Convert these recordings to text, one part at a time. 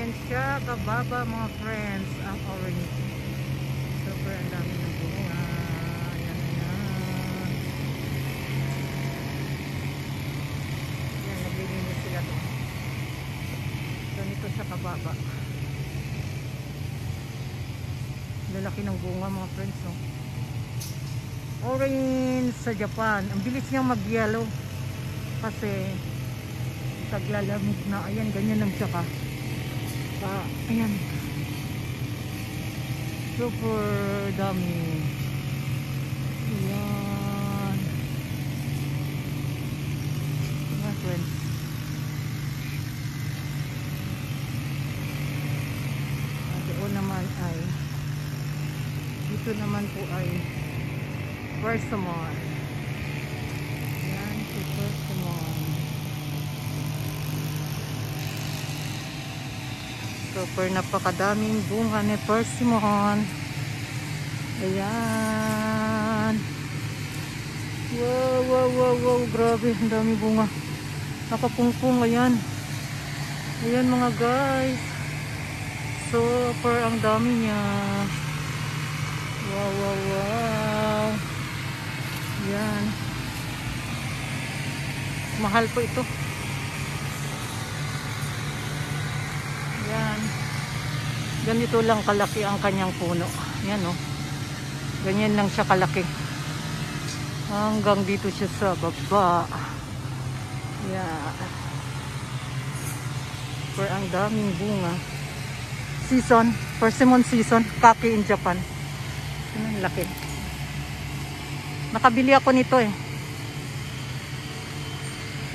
Ganyan siya kababa mga friends ang orange. Super ang dami ng bunga. Ayan na. Ayan, naglilinis sila doon. Ganito siya kababa. Lalaki ng bunga mga friends, no? Orange sa Japan. Ang bilis niyang mag-yellow. Kasi taglalamig na. Ayan, ganyan lang siya ka. Ayan. Super dami. Ayan. Mga friends. Doon naman ay dito naman po ay persimmon. Ayan, si persimmon. Super napakadaming bunga ni persimmon. Ayan. Wow, wow, wow, wow. Grabe, ang dami bunga. Nakapungpung, ayan. Ayan mga guys. Super ang dami niya. Wow, wow, wow. Ayan. Mahal po ito. Ayan. Ganito lang kalaki ang kanyang puno. Ayan, oh. Ganyan lang siya kalaki. Hanggang dito siya sa baba. Ayan. Super ang daming bunga. Season. Persimmon season. Kaki in Japan. Ang laki. Nakabili ako nito eh.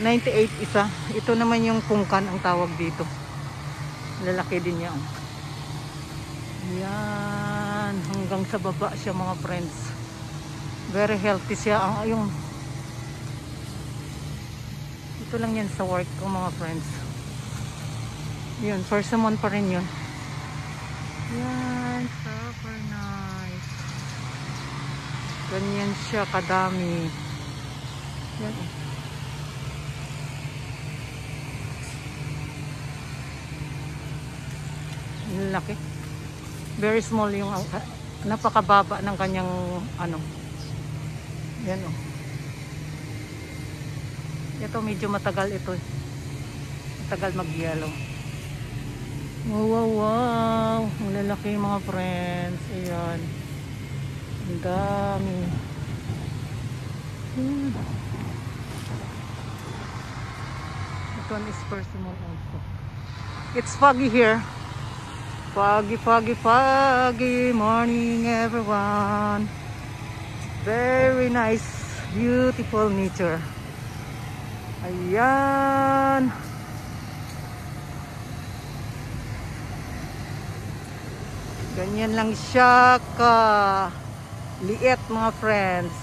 98 isa. Ito naman yung kungkan ang tawag dito. Lalaki din yan. Yan. Hanggang sa baba siya mga friends. Very healthy siya. Yung ito lang yan sa work ko mga friends. Yun. Persimmon pa rin yun. Yan. Super nice. Ganyan siya kadami. Yan. Laki. Very small yung napakababa ng kanyang ano. Yan oh. Ito medyo matagal ito. Matagal mag-yellow. Wow, wow, wow. Ang lalaki mga friends. Ayan. Ang dami. Ito is persimmon also. It's foggy here. Foggy, foggy, foggy morning everyone. Very nice, beautiful nature. Ayan. Ganyan lang siya ka liit mga friends.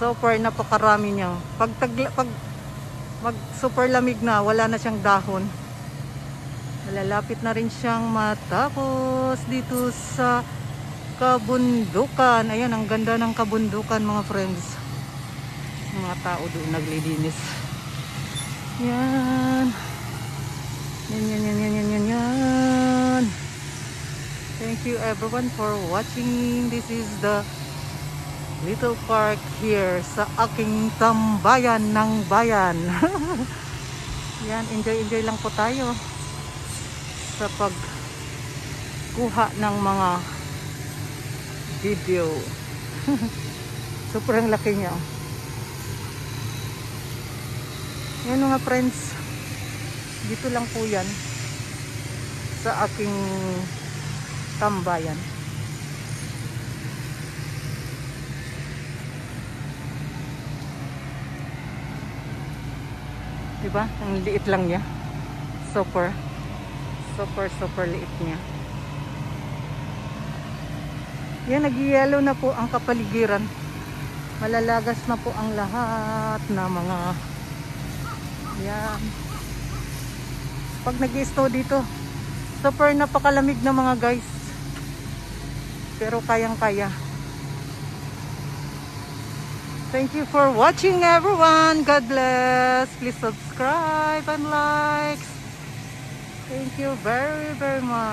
Super napakarami niya. Pag mag super lamig na, wala na siyang dahon. Malalapit na rin siyang matapos dito sa kabundukan. Ayan, ang ganda ng kabundukan mga friends. Mga tao doon naglilinis. Yan. Yan. Thank you everyone for watching. This is the little park here sa aking tambayan ng bayan. Yan, enjoy lang po tayo sa pagkuha ng mga video. Sobrang laki niya. Yan mga friends. Dito lang po yan sa aking tambayan. Diba? Ang liit lang niya. Super liit niya. Yan, nag-yellow na po ang kapaligiran. Malalagas na po ang lahat na mga yan. Pag nag-i-snow dito, super napakalamig na mga guys. Pero kayang-kaya. Thank you for watching everyone. God bless. Please subscribe and like. Thank you very, very much.